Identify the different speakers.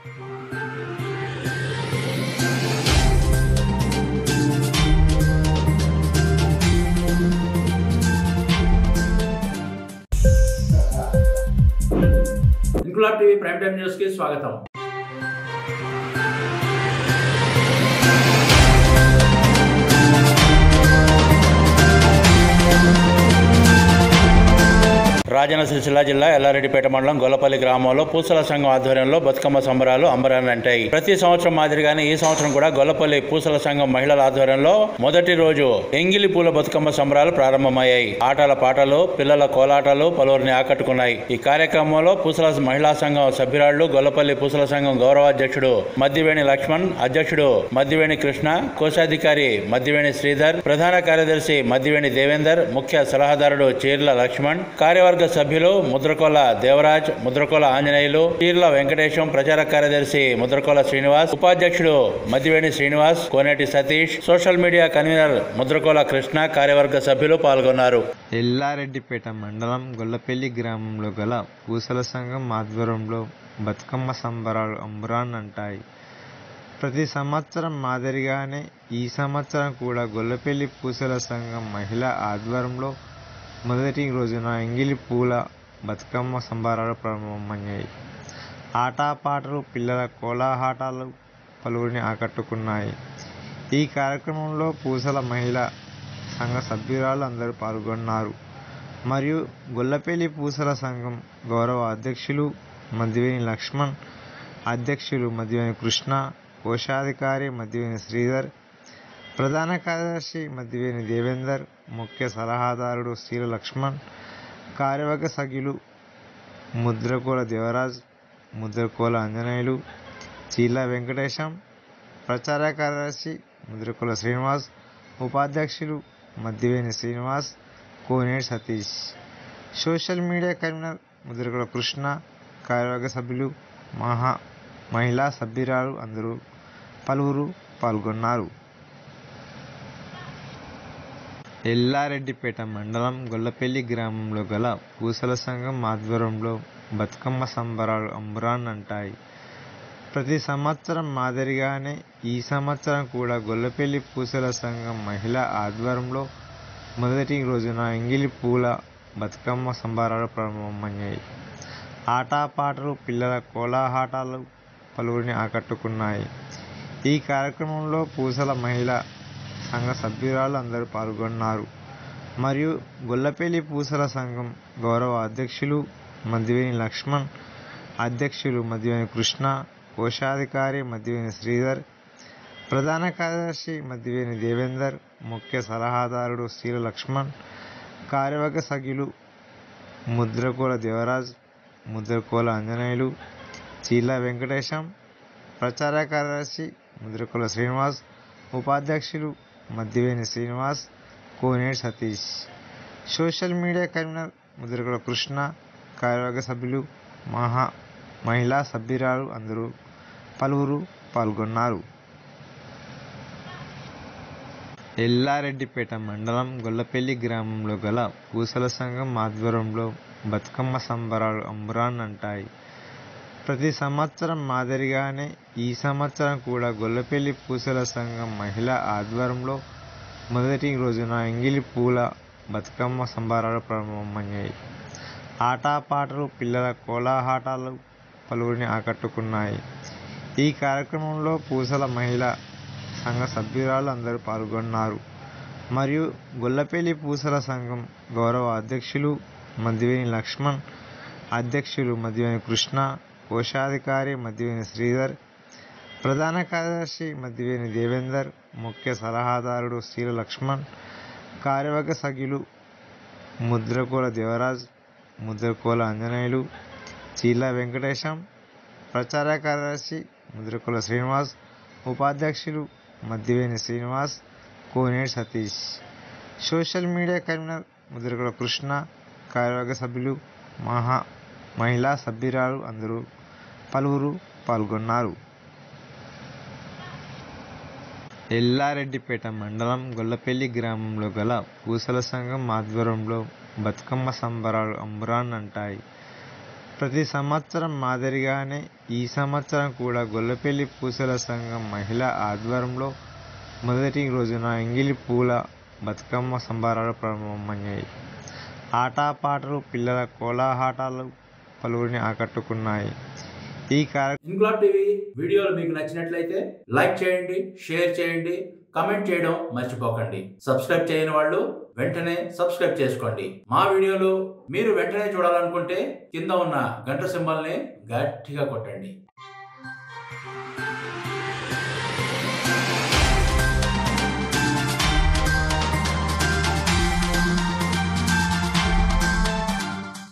Speaker 1: Inquilab TV prime time news కి స్వాగతం. రాజన్న సిరిసిల్ల జిల్లా ఎల్లారెడ్డిపేట మండలం గొల్లపల్లి గ్రామంలో పూసల సంఘం ఆధ్వర్యంలో బతుకమ్మ సంబరాలు అంబరాన్నంటాయి. ప్రతి సంవత్సరం మాదిరిగానే ఈ సంవత్సరం కూడా గొల్లపల్లి పూసల సంఘం మహిళల ఆధ్వర్యంలో మొదటి రోజు ఎంగిలి పూల బతుకమ్మ సంబరాలు ప్రారంభమయ్యాయి. ఆటల పాటలు, పిల్లల కోలాటాలు పలువురిని ఆకట్టుకున్నాయి. ఈ కార్యక్రమంలో పూసల మహిళా సంఘం సభ్యురాళ్లు, గొల్లపల్లి పూసల సంఘం గౌరవాధ్యక్షుడు మద్దివేణి లక్ష్మణ్, అధ్యక్షుడు మద్దివేణి కృష్ణ, కోశాధికారి మద్దివేణి శ్రీధర్, ప్రధాన కార్యదర్శి మద్దివేణి దేవేందర్, ముఖ్య సలహాదారుడు చీర్ల లక్ష్మణ్, కార్యవర్గ సభ్యులు ముద్రకోల దేవరాజ్, ముద్రకోల ఆంజనేయులు, చీర్ల వెంకటేశం, ప్రచార కార్యదర్శి ముద్రకోల శ్రీనివాస్, ఉపాధ్యక్షుడు Maddiveni Srinivas, Koneti Satish, social media convener Mudrakola Krishna, కార్యవర్గ సభ్యులు పాల్గొన్నారు.
Speaker 2: ఎల్లారెడ్డిపేట మండలం గొల్లపల్లి గ్రామంలో గల పూసల సంఘం ఆధ్వర్యంలో బతుకమ్మ సంబరాలు అంబరాన్నంటాయి. ప్రతి సంవత్సరం మాదిరిగానే ఈ సంవత్సరం కూడా గొల్లపల్లి పూసల సంఘం మహిళా ఆధ్వర్యంలో మొదటి రోజున ఎంగిలి పూల బతుకమ్మ సంబరాలు ప్రారంభమయ్యాయి. ఆటపాటలు, పిల్లల కోలాటాలు పలువురిని ఆకట్టుకున్నాయి. ఈ కార్యక్రమంలో పూసల మహిళా సంఘ సభ్యురాలు అందరూ పాల్గొన్నారు. మరియు గొల్లపల్లి పూసల సంఘం గౌరవ అధ్యక్షులు మద్దివేణి లక్ష్మణ్, అధ్యక్షులు మద్దివేణి కృష్ణ, కోశాధికారి మద్దివేణి శ్రీధర్, ప్రధాన కార్యదర్శి మద్దివేణి దేవేందర్, ముఖ్య సలహాదారుడు చీర్ల లక్ష్మణ్, కార్యవర్గ సభ్యులు ముద్రకోల దేవరాజ్, ముద్రకోల ఆంజనేయులు, చీర్ల వెంకటేశం, ప్రచార కార్యదర్శి ముద్రకోల శ్రీనివాస్, ఉపాధ్యక్షులు Maddiveni Srinivas, Koneti Satish, social media convener Mudrakola Krishna, కార్యవర్గ సభ్యులు మహిళా సభ్యురాలు అందరూ పలువురు పాల్గొన్నారు. ఎల్లారెడ్డిపేట మండలం గొల్లపల్లి గ్రామంలో గల పూసల సంఘం ఆధ్వర్యంలో బతుకమ్మ సంబరాలు అంబరాన్నంటాయి. ప్రతి సంవత్సరం మాదిరిగానే ఈ సంవత్సరం కూడా గొల్లపల్లి పూసల సంఘం మహిళా ఆధ్వర్యంలో మొదటి రోజున ఎంగిలి పూల బతుకమ్మ సంబరాలు ప్రారంభమయ్యాయి. ఆటపాటలు, పిల్లల కోలాటాలు పలువురిని ఆకట్టుకున్నాయి. ఈ కార్యక్రమంలో పూసల మహిళా సంఘ సభ్యురాలు అందరూ పాల్గొన్నారు. మరియు గొల్లపల్లి పూసల సంఘం గౌరవ అధ్యక్షులు మద్దివేణి లక్ష్మణ్, అధ్యక్షులు మద్దివేణి కృష్ణ, కోశాధికారి మద్దివేణి శ్రీధర్, ప్రధాన కార్యదర్శి మద్దివేణి దేవేందర్, ముఖ్య సలహాదారుడు చీర్ల లక్ష్మణ్, కార్యవర్గ సభ్యులు ముద్రకోల దేవరాజ్, ముద్రకోల ఆంజనేయులు, చీర్ల వెంకటేశం, ప్రచార కార్యదర్శి ముద్రకోల శ్రీనివాస్, ఉపాధ్యక్షులు Maddiveni Srinivas, Koneti Satish, social media convener Mudrakola Krishna, కార్యవర్గ సభ్యులు మహిళా సభ్యురాలు అందరూ పలువురు పాల్గొన్నారు. ఎల్లారెడ్డిపేట మండలం గొల్లపల్లి గ్రామంలో గల పూసల సంఘం ఆధ్వర్యంలో బతుకమ్మ సంబరాలు అంబరాన్నంటాయి. ప్రతి సంవత్సరం మాదిరిగానే ఈ సంవత్సరం కూడా గొల్లపల్లి పూసల సంఘం మహిళా ఆధ్వర్యంలో మొదటి రోజున ఎంగిలి పూల బతుకమ్మ సంబరాలు ప్రారంభమయ్యాయి. ఆటపాటలు, పిల్లల కోలాటాలు పలువురిని ఆకట్టుకున్నాయి. ఈ కార్యక్రమంలో పూసల మహిళా సంఘ సభ్యురాలు అందరూ పాల్గొన్నారు. మరియు గొల్లపల్లి పూసల సంఘం గౌరవ అధ్యక్షులు మద్దివేణి లక్ష్మణ్, అధ్యక్షులు మద్దివేణి కృష్ణ, కోశాధికారి మద్దివేణి శ్రీధర్, ప్రధాన కార్యదర్శి మద్దివేణి దేవేందర్, ముఖ్య సలహాదారుడు చీర్ల లక్ష్మణ్, కార్యవర్గ సభ్యులు ముద్రకోల దేవరాజ్, ముద్రకోల ఆంజనేయులు, చీర్ల వెంకటేశం, ప్రచార కార్యదర్శి ముద్రకోల శ్రీనివాస్, ఉపాధ్యక్షులు Maddiveni Srinivas, Koneti Satish, social media convener Mudrakola Krishna, కార్యవర్గ సభ్యులు మహిళా సభ్యురాలు అందరూ పలువురు పాల్గొన్నారు. ఎల్లారెడ్డిపేట మండలం గొల్లపల్లి గ్రామంలో గల పూసల సంఘం ఆధ్వర్యంలో బతుకమ్మ సంబరాలు అంబరాన్నంటాయి. ప్రతి సంవత్సరం మాదిరిగానే ఈ సంవత్సరం కూడా గొల్లపల్లి పూసల సంఘం మహిళా ఆధ్వర్యంలో మొదటి రోజున ఎంగిలి పూల బతుకమ్మ సంబరాలు ప్రారంభమయ్యాయి. ఆటపాటలు, పిల్లల కోలాహలాలు పలువురిని ఆకట్టుకున్నాయి. ఈ
Speaker 1: ఇంక్లాబ్ టీవీ వీడియోలు మీకు నచ్చినట్లయితే లైక్ చేయండి, షేర్ చేయండి, కమెంట్ చేయడం మర్చిపోకండి. సబ్స్క్రైబ్ చేయని వాళ్ళు వెంటనే సబ్స్క్రైబ్ చేసుకోండి. మా వీడియోలు మీరు వెంటనే చూడాలనుకుంటే కింద ఉన్న గంట సింబల్ని గట్టిగా కొట్టండి.